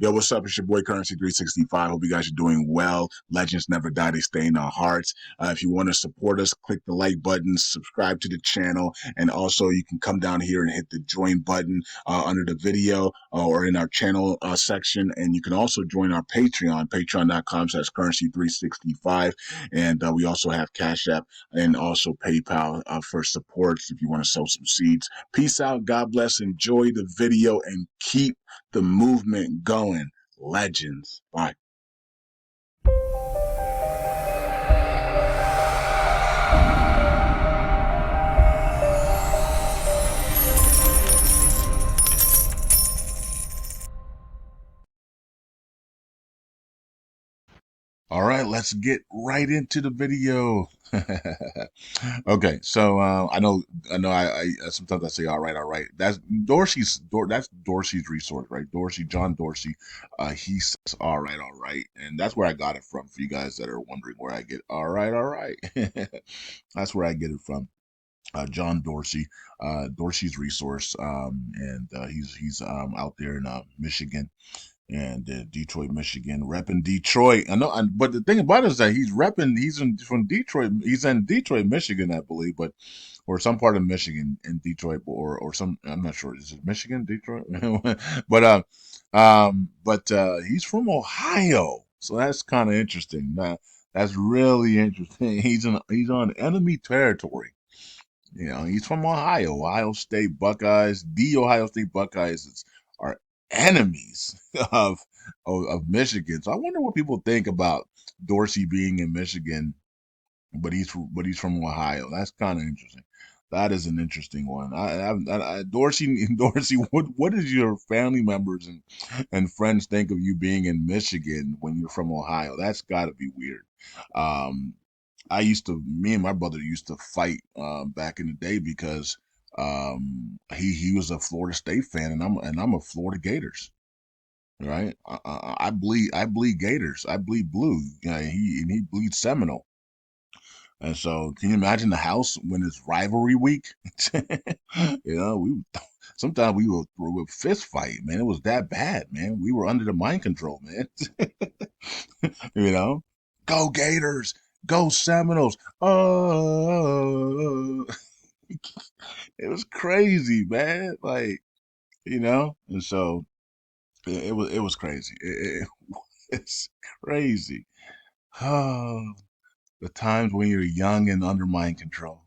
Yo, what's up? It's your boy Currency 365. Hope you guys are doing well. Legends never die, they stay in our hearts. If you want to support us, click the like button, subscribe to the channel, and also you can come down here and hit the join button under the video or in our channel section. And you can also join our Patreon, patreon.com/currency365. And we also have Cash App and also PayPal for supports if you want to sow some seeds. Peace out. God bless. Enjoy the video and keep the movement going. Legends. Bye. All right, let's get right into the video. Okay, so I sometimes I say all right, all right. That's Dorsey's resource, right? John Dorsey. He says all right, and that's where I got it from. For you guys that are wondering where I get all right, that's where I get it from. John Dorsey, Dorsey's resource, and he's out there in Michigan and Detroit, Michigan, repping Detroit. I know, but the thing about it is that from Detroit. He's in Detroit, Michigan, I believe, or some part of Michigan in Detroit, or some. I'm not sure. Is it Michigan, Detroit? but he's from Ohio, so that's kind of interesting. That's really interesting. He's on enemy territory. You know, he's from Ohio. Ohio State Buckeyes. The Ohio State Buckeyes are enemies of Michigan. So I wonder what people think about Dorsey being in Michigan, but he's from Ohio. That's kind of interesting. That is an interesting one. Dorsey, Dorsey, what does your family members and friends think of you being in Michigan when you're from Ohio? That's got to be weird. Um, me and my brother used to fight back in the day because he was a Florida State fan and I'm a Florida Gators, right? I bleed Gators, I bleed blue. Yeah, he bleeds Seminole, and so can you imagine the house when it's rivalry week? You know, sometimes we would fist fight, man. It was that bad, man. We were under the mind control, man. You know, go Gators, go Seminoles. Oh, it was crazy, man. Like, and so it was crazy. It's crazy. Oh, the times when you're young and under mind control.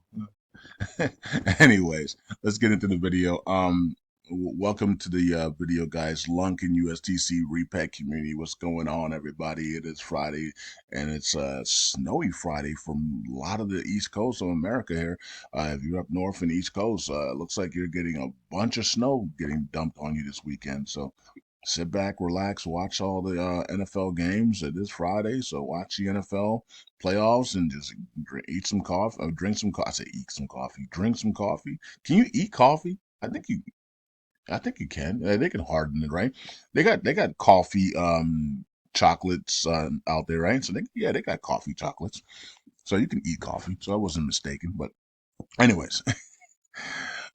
Anyways, let's get into the video. Welcome to the video, guys. LUNC-USTC repack community. What's going on, everybody? It is Friday, and it's snowy Friday from a lot of the East Coast of America here. If you're up north and East Coast, it looks like you're getting a bunch of snow getting dumped on you this weekend. So sit back, relax, watch all the NFL games. It is Friday, so watch the NFL playoffs and just eat some coffee, or drink some coffee. I say eat some coffee, drink some coffee. Can you eat coffee? I think you can. They can harden it, right? They got coffee chocolates out there, right? So they got coffee chocolates, so you can eat coffee. So I wasn't mistaken. But anyways,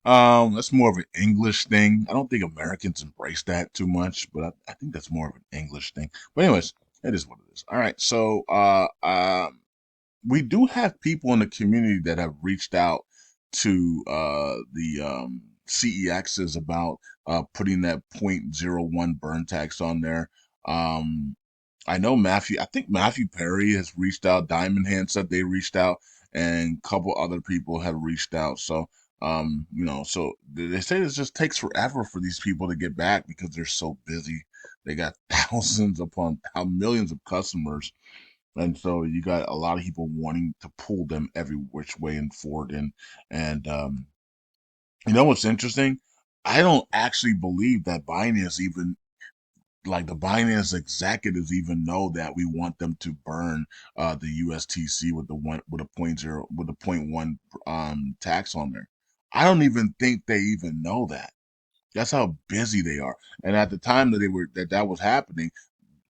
that's more of an English thing. I don't think Americans embrace that too much, but I think that's more of an English thing. But anyways, it is what it is. All right, so we do have people in the community that have reached out to the CEXs about putting that point zero 0.01 burn tax on there. Um, I know I think Matthew Perry has reached out. Diamond Hand said they reached out, and a couple other people have reached out. So, so they say it just takes forever for these people to get back because they're so busy. They got thousands upon millions of customers, and so you got a lot of people wanting to pull them every which way and forward. And you know what's interesting? I don't actually believe that Binance even like the Binance executives even know that we want them to burn the USTC with the point one tax on there. I don't even think they even know that. That's how busy they are. And at the time that was happening,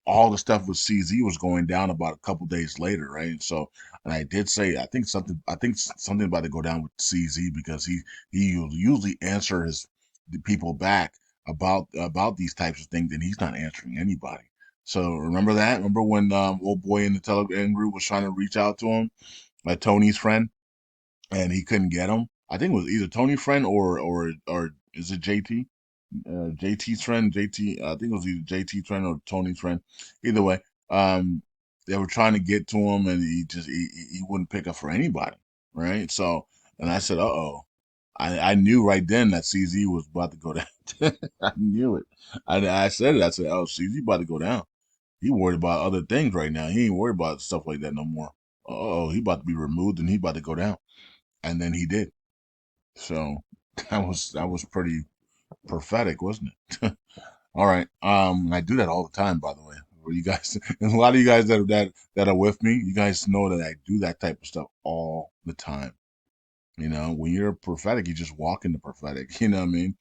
all the stuff with CZ was going down about a couple days later, right? And so, and I did say I think something about to go down with CZ because he usually answer the people back about these types of things, and he's not answering anybody. So remember that? Remember when old boy in the Telegram group was trying to reach out to him, like Tony's friend, and he couldn't get him? I think it was either Tony's friend or is it JT? JT's friend, JT. I think it was either JT's friend or Tony's friend. Either way, um, they were trying to get to him, and he wouldn't pick up for anybody, right? So, and I said, "Uh oh." I knew right then that CZ was about to go down. I knew it. I said it. I said, "Oh, CZ about to go down. He worried about other things right now. He ain't worried about stuff like that no more. Oh, he about to be removed and he about to go down." And then he did. So that was pretty prophetic, wasn't it? All right. I do that all the time, by the way. Where you guys, and a lot of you guys that are with me, you guys know that I do that type of stuff all the time. When you're prophetic, you just walk in the prophetic. You know what I mean?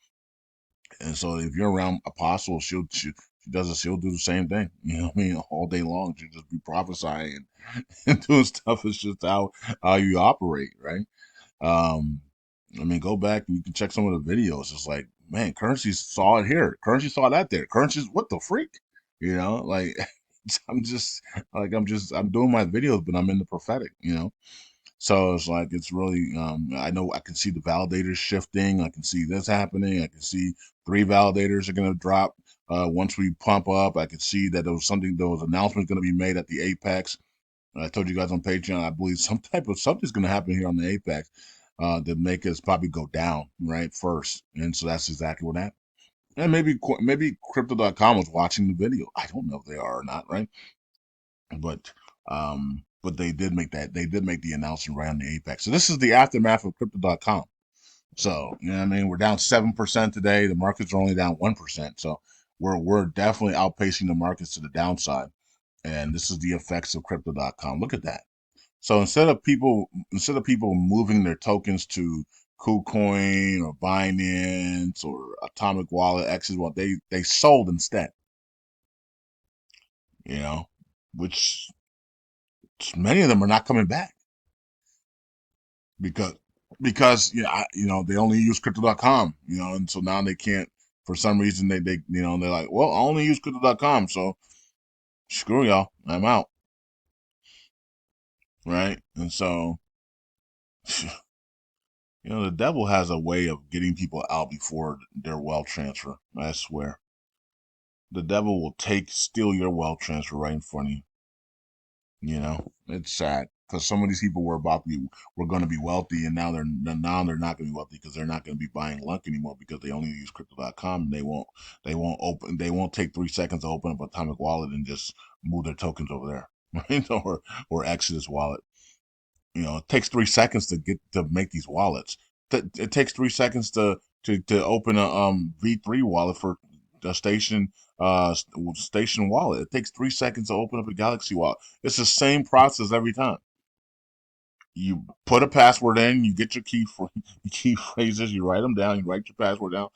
And so if you're around Apostle, she does it. She'll do the same thing. You know what I mean? All day long, she'll just be prophesying and doing stuff. It's just how you operate, right? Um, I mean, go back and you can check some of the videos. It's like, man, Currency saw it here. Currency saw that there. Currency's what the freak? Like I'm doing my videos, but I'm in the prophetic. So it's like it's really I know I can see the validators shifting. I can see this happening. I can see 3 validators are gonna drop once we pump up. I can see that there was announcement gonna be made at the Apex. I told you guys on Patreon, I believe something's going to happen here on the Apex that make us probably go down right first, and so that's exactly what happened. And maybe Crypto.com was watching the video. I don't know if they are or not, right? But they did make the announcement right on the Apex. So this is the aftermath of Crypto.com. So you know what I mean, we're down 7% today. The markets are only down 1%. So we're definitely outpacing the markets to the downside. And this is the effects of Crypto.com. Look at that. So instead of people moving their tokens to KuCoin or Binance or Atomic Wallet, X's, well, they sold instead. You know, which many of them are not coming back because they only use Crypto.com. And so now they can't. For some reason, they're like, well, I only use Crypto.com, so screw y'all, I'm out, right? And so the devil has a way of getting people out before their wealth transfer. I swear. The devil will steal your wealth transfer right in front of you. It's sad because some of these people were going to be wealthy, and now they're not going to be wealthy because they're not going to be buying LUNC anymore because they only use Crypto.com, and they won't take 3 seconds to open up Atomic Wallet and just move their tokens over there, right? Or Exodus Wallet. It takes 3 seconds to make these wallets. It takes 3 seconds to open a V3 wallet for a station wallet. It takes 3 seconds to open up a Galaxy wallet. It's the same process every time. You put a password in, you get your key phrases, you write them down, you write your password down,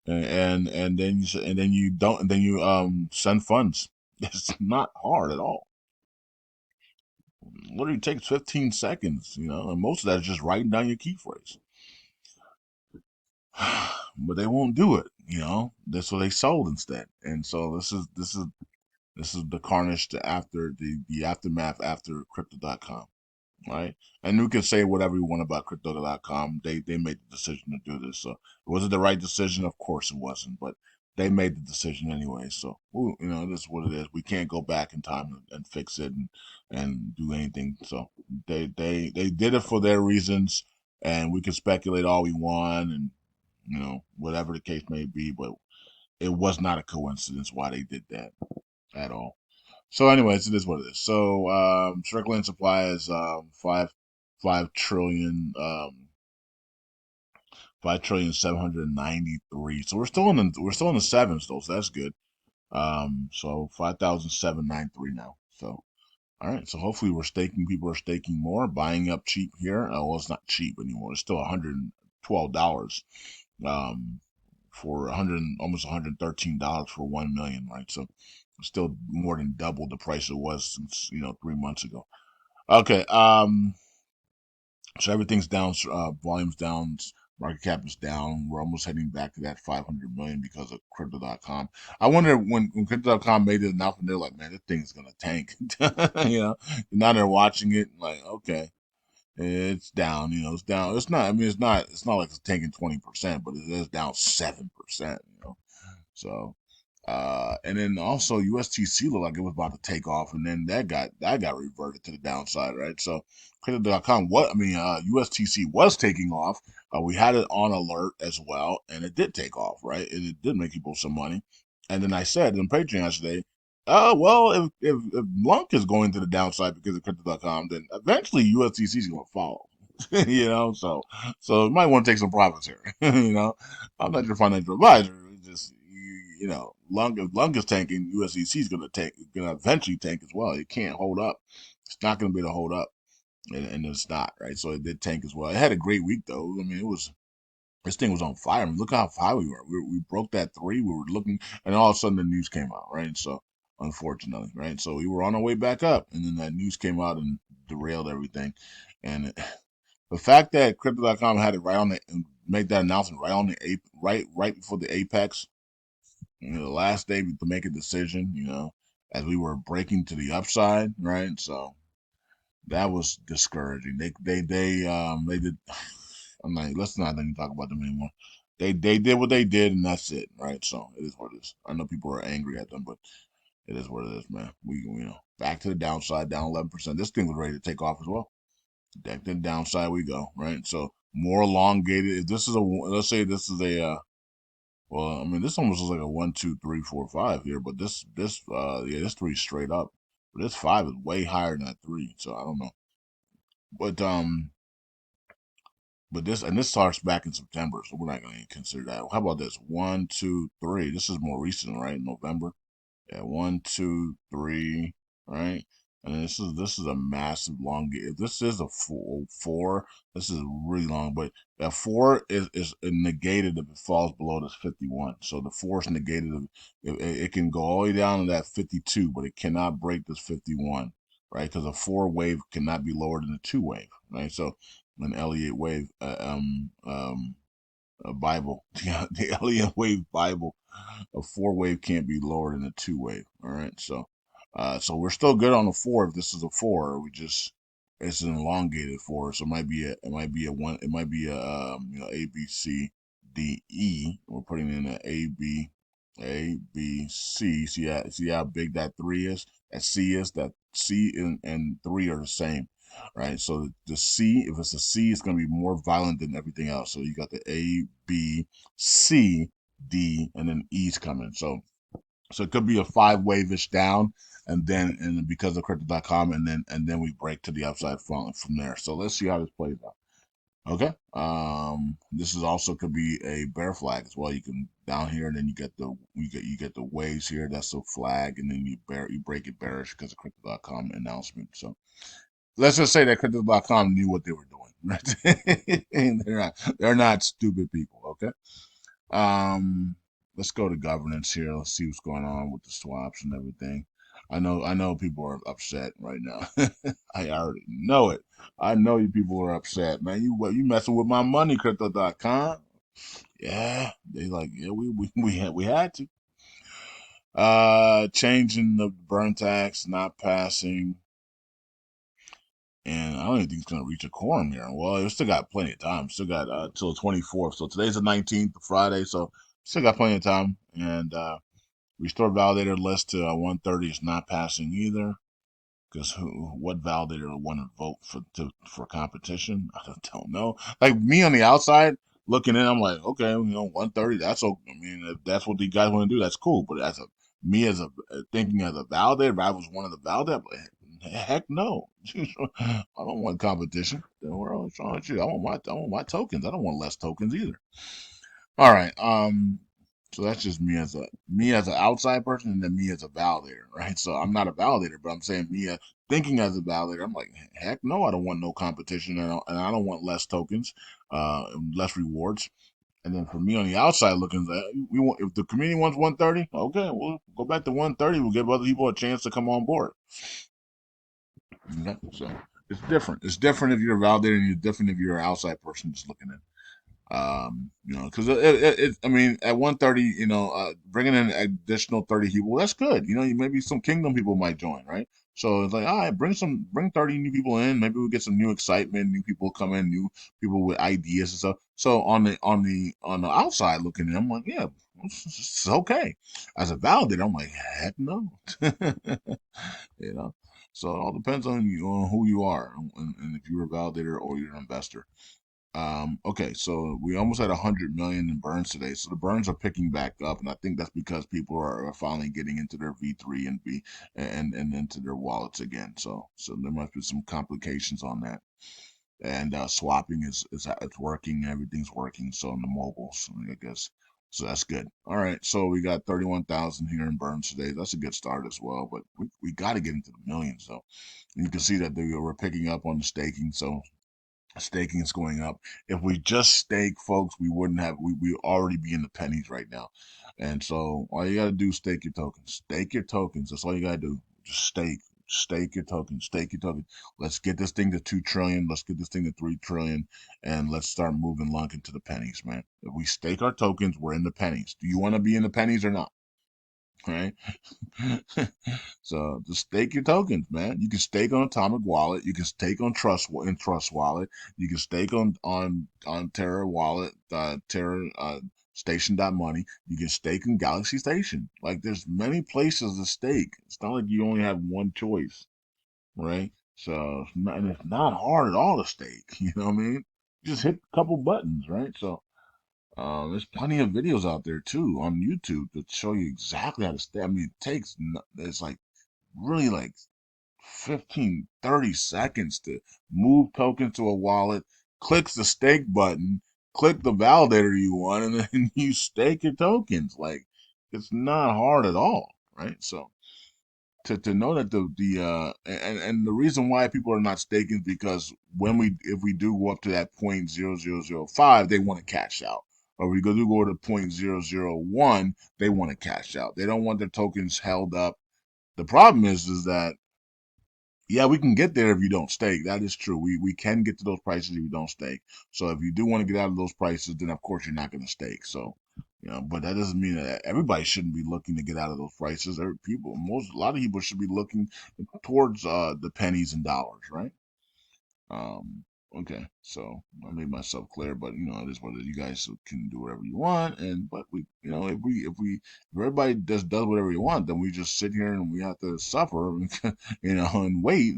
and then you send funds. It's not hard at all. Literally takes 15 seconds, and most of that is just writing down your key phrase. But they won't do it, That's what they sold instead. And so this is the carnage after the aftermath after Crypto.com, right? And you can say whatever you want about Crypto.com. They made the decision to do this. So was it the right decision? Of course it wasn't, but they made the decision anyway. So this is what it is. We can't go back in time and fix it and do anything. So they did it for their reasons, and we can speculate all we want and whatever the case may be, but it was not a coincidence why they did that at all. So, anyways, it is what it is. So, circulating supply is 5 trillion, 5,793. So we're still in the sevens though, so that's good. So 5,793 now. So, all right. So hopefully we're staking. People are staking more, buying up cheap here. Well, it's not cheap anymore. It's still $112. Um, for almost $113 for 1 million, right? So still more than double the price it was since 3 months ago. Okay, so everything's down, volume's down Market cap is down. We're almost heading back to that 500 million because of crypto.com. I wonder when crypto.com made the announcement, they're like, man, this thing's going to tank. you know, now they're watching it like, okay, it's down. It's down. It's not, I mean, it's not like it's tanking 20%, but it is down 7%. So, and then also USTC looked like it was about to take off, and then that got reverted to the downside, right? So crypto.com, USTC was taking off. We had it on alert as well, and it did take off, right? It did make people some money. And then I said in Patreon yesterday, well, if LUNC is going to the downside because of crypto.com, then eventually USTC is going to follow. So you might want to take some profits here. I'm not your financial advisor. It's just LUNC is tanking, USDC is gonna eventually tank as well. It can't hold up. It's not gonna be able to hold up, and it's not, right. So it did tank as well. It had a great week though. I mean, this thing was on fire. I mean, look how high we were. We broke that three. We were looking, and all of a sudden the news came out, right? So unfortunately, right. So we were on our way back up, and then that news came out and derailed everything. And the fact that Crypto.com had it right on the make that announcement right on the right before the apex, the last day to make a decision, as we were breaking to the upside, right? So that was discouraging. They did. I'm like, let's not even talk about them anymore. They did what they did, and that's it, right? So it is what it is. I know people are angry at them, but it is what it is, man. Back to the downside, down 11%. This thing was ready to take off as well. Back to the downside we go, right? So more elongated. If this is let's say this is well, I mean, this almost looks like a 1, 2, 3, 4, 5 here, but this three straight up, but this five is way higher than that three, so I don't know. But this starts back in September, so we're not going to consider that. How about this? 1, 2, 3. This is more recent, right? November. Yeah, 1, 2, 3, right? And this is a massive long game. If this is a four, this is really long. But that four is negated if it falls below this 51. So the four is negated. It can go all the way down to that 52, but it cannot break this 51, right? Because a four wave cannot be lower than a two wave, right? So an Elliott wave, Bible, the Elliott wave Bible, a four wave can't be lower than a two wave. All right, so we're still good on a four. If this is a four, it's an elongated four, so it might be A B C D E. We're putting in an A B C. See how big that three is. That C is that C and three are the same, right? So the C, if it's a C, it's going to be more violent than everything else. So you got the A B C D, and then E's coming. So it could be a five wave-ish down, and because of crypto.com, and then we break to the upside from there. So let's see how this plays out. Okay. This is also could be a bear flag as well. You can down here, and then you get the waves here. That's a flag, and then you break it bearish because of crypto.com announcement. So let's just say that crypto.com knew what they were doing. Right? they're not stupid people. Okay. Um, let's go to governance here. Let's see what's going on with the swaps and everything. I know people are upset right now. I already know it. I know you people are upset, man. You messing with my money, crypto.com. Yeah, they like, yeah, we had to. Changing the burn tax, not passing, and I don't even think it's gonna reach a quorum here. Well, it still got plenty of time. Still got till the 24th. So today's the 19th, Friday. So still got plenty of time. And restore validator list to 130 is not passing either. Because what validator would want to vote for competition? I don't know. Like me on the outside looking in, I'm like, okay, 130. That's okay. I mean, if that's what these guys want to do, that's cool. But as a thinking as a validator, if I was one of the validators, heck no. I don't want competition. What's wrong with you? I want my tokens. I don't want less tokens either. All right. So that's just me as an outside person, and then me as a validator, right? So I'm not a validator, but I'm saying thinking as a validator. I'm like, heck no, I don't want no competition, and I don't want less tokens, less rewards. And then for me on the outside looking, we want if the community wants 130, okay, we'll go back to 130. We'll give other people a chance to come on board. Okay? So it's different. It's different if you're a validator, and it's different if you're an outside person just looking in. Because I mean, at 130, bringing in an additional 30 people, that's good. Maybe some Kingdom people might join, right? So it's like, all right, bring 30 new people in. Maybe we get some new excitement, new people come in, new people with ideas and stuff. So on the outside looking in, I'm like, yeah, it's okay. As a validator, I'm like, heck no. you know. So it all depends on you, on who you are, and if you're a validator or you're an investor. Okay, so we almost had 100 million in burns today. So the burns are picking back up, and I think that's because people are finally getting into their V3 and V and into their wallets again. So there must be some complications on that. And swapping is it's working, everything's working. So on the mobiles, I guess. So that's good. All right, so we got 31,000 here in burns today. That's a good start as well, but we got to get into the millions though. And you can see that we're picking up on the staking. So staking is going up. If we just stake, folks, we wouldn't have we already be in the pennies right now. And so all you gotta do is stake your tokens. Stake your tokens. That's all you gotta do. Just stake. Stake your tokens. Stake your tokens. Let's get this thing to 2 trillion. Let's get this thing to 3 trillion. And let's start moving LUNC into the pennies, man. If we stake our tokens, we're in the pennies. Do you want to be in the pennies or not? Right? So just stake your tokens, man. You can stake on Atomic Wallet. You can stake on Trust Wallet. You can stake on Terra Wallet, Terra Station.money. You can stake in Galaxy Station. Like there's many places to stake. It's not like you only have one choice, right? So it's not hard at all to stake. You know what I mean? Just hit a couple buttons, right? So there's plenty of videos out there too on YouTube that show you exactly how to stay. I mean, it's like really like 15, 30 seconds to move tokens to a wallet, clicks the stake button, click the validator you want, and then you stake your tokens. Like it's not hard at all, right? So to know that and the reason why people are not staking is because if we do go up to that 0.0005, they want to cash out. Or we do go to 0.001, they want to cash out. They don't want their tokens held up. The problem is that yeah, we can get there if you don't stake. That is true. We can get to those prices if you don't stake. So if you do want to get out of those prices, then of course you're not going to stake. So, but that doesn't mean that everybody shouldn't be looking to get out of those prices. A lot of people should be looking towards the pennies and dollars, right? Um, okay, so I made myself clear, but it is what it is. You guys can do whatever you want, but if everybody just does whatever you want, then we just sit here and we have to suffer, and wait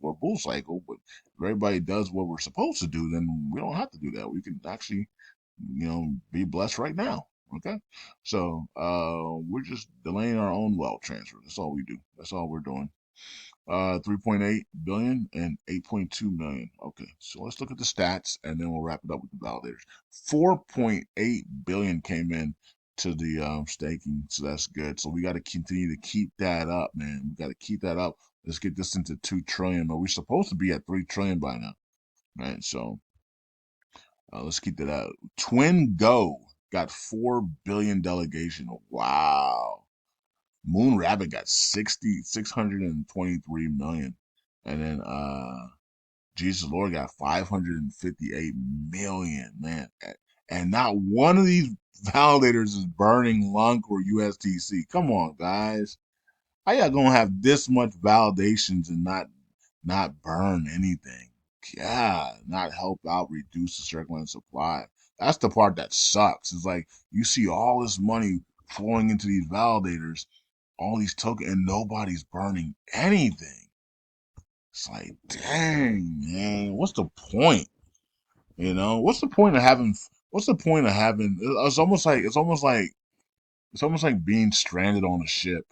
for a bull cycle. But if everybody does what we're supposed to do, then we don't have to do that. We can actually, be blessed right now. Okay, so we're just delaying our own wealth transfer. That's all we do. That's all we're doing. 3.8 billion and 8.2 million. Okay, so let's look at the stats and then we'll wrap it up with the validators. 4.8 billion came in to the staking, so that's good. So we got to continue to keep that up, man. We got to keep that up. Let's get this into 2 trillion, but we're supposed to be at 3 trillion by now, right? So let's keep that up. Twin Go got 4 billion delegation. Wow. Moon Rabbit got 623 million. And then Jesus Lord got 558 million, man. And not one of these validators is burning LUNC or USTC. Come on, guys. How y'all gonna have this much validations and not burn anything? Yeah, not help out reduce the circulating supply. That's the part that sucks. It's like you see all this money flowing into these validators, all these tokens, and nobody's burning anything. It's like, dang, man, what's the point? What's the point of having? What's the point of having? It's almost like being stranded on a ship,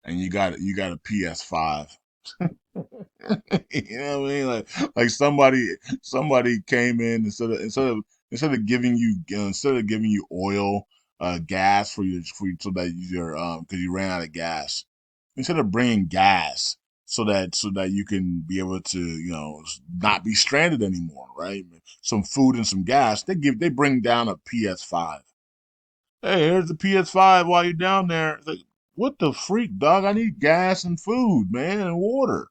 and you got a PS5. You know what I mean? Like somebody came in instead of giving you oil, gas for you so that your because you ran out of gas. Instead of bringing gas so that you can be able to not be stranded anymore, right? Some food and some gas. They bring down a PS5. Hey, here's the PS5 while you're down there. It's like, what the freak, dog? I need gas and food, man, and water,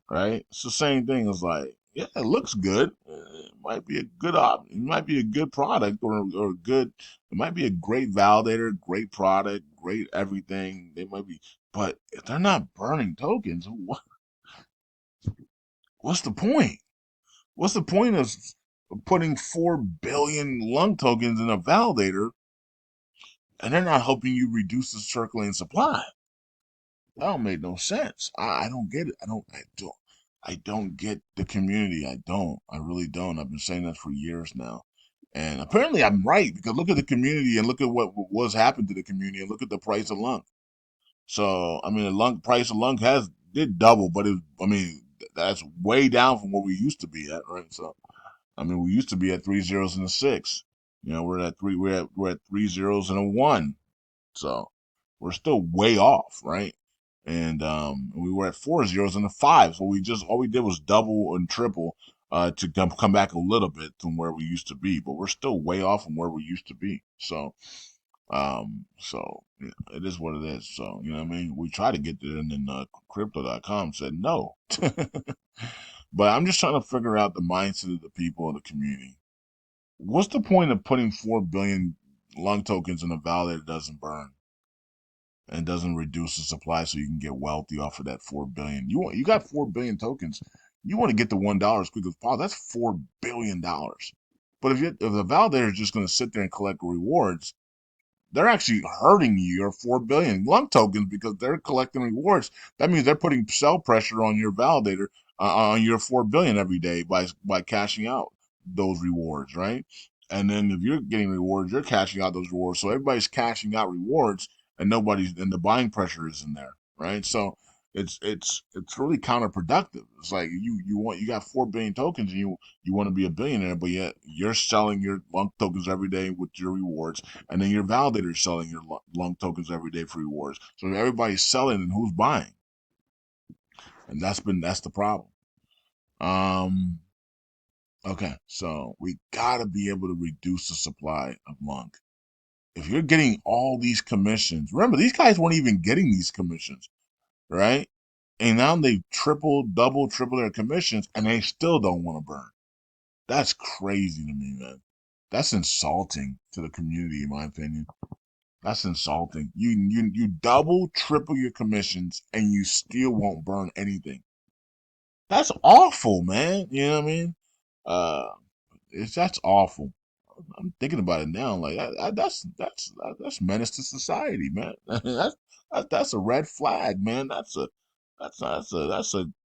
right? It's the same thing. It's like, yeah, it looks good. It might be a good it might be a good product or good. It might be a great validator, great product, great everything. They might be, but if they're not burning tokens, what's the point? What's the point of putting 4 billion lung tokens in a validator and they're not helping you reduce the circulating supply? That don't make no sense. I don't get it. I don't get the community. I don't. I really don't. I've been saying that for years now. And apparently I'm right because look at the community and look at what was happened to the community and look at the price of lung. So I mean the lung price of lung has did double, but I mean that's way down from what we used to be at, right? So I mean we used to be at three zeros and a six. You know, we're at three zeros and a one. So we're still way off, right? And we were at four zeros and a five. So we just all we did was double and triple to come back a little bit from where we used to be, but we're still way off from where we used to be. So yeah, it is what it is. So you know what I mean. We tried to get there, and then crypto.com said no. But I'm just trying to figure out the mindset of the people in the community. What's the point of putting 4 billion lung tokens in a validator that doesn't burn? And doesn't reduce the supply so you can get wealthy off of that 4 billion. You got 4 billion tokens. You want to get to $1 as quick as possible. That's $4 billion. But if the validator is just going to sit there and collect rewards, they're actually hurting your 4 billion lung tokens because they're collecting rewards. That means they're putting sell pressure on your validator on your 4 billion every day by cashing out those rewards, right? And then if you're getting rewards, you're cashing out those rewards. So everybody's cashing out rewards, and the buying pressure isn't there, right? So it's really counterproductive. It's like you got 4 billion tokens and you want to be a billionaire, but yet you're selling your lung tokens every day with your rewards, and then your validator is selling your lung tokens every day for rewards. So if everybody's selling, and who's buying? And that's the problem. Um, okay, so we gotta be able to reduce the supply of lung. If you're getting all these commissions, remember these guys weren't even getting these commissions, right? And now they triple their commissions, and they still don't want to burn. That's crazy to me, man. That's insulting to the community, in my opinion. That's insulting. You double, triple your commissions and you still won't burn anything. That's awful, man. You know what I mean? Uh, that's awful. I'm thinking about it now. Like that's menace to society, man. That's a red flag, man. That's a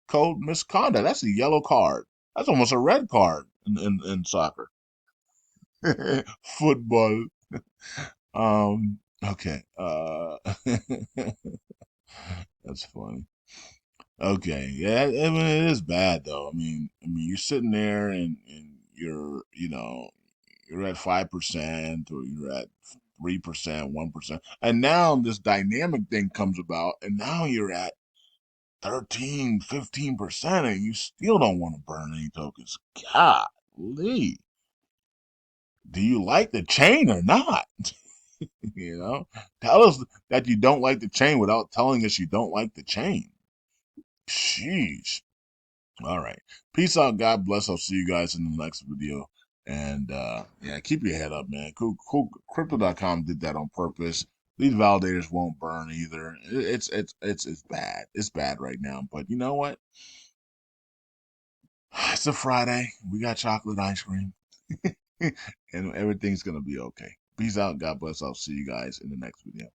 code misconduct. That's a yellow card. That's almost a red card in soccer. Football. Okay. That's funny. Okay. Yeah, I mean it is bad though. I mean you're sitting there and you're at 5% or you're at 3%, 1%. And now this dynamic thing comes about and now you're at 13, 15% and you still don't want to burn any tokens. Golly. Do you like the chain or not? You know, tell us that you don't like the chain without telling us you don't like the chain. Sheesh. All right. Peace out. God bless. I'll see you guys in the next video. And yeah, keep your head up, man. Crypto.com did that on purpose. These validators won't burn either. It's bad. It's bad right now. But you know what? It's a Friday. We got chocolate ice cream. And everything's gonna be okay. Peace out. God bless. I'll see you guys in the next video.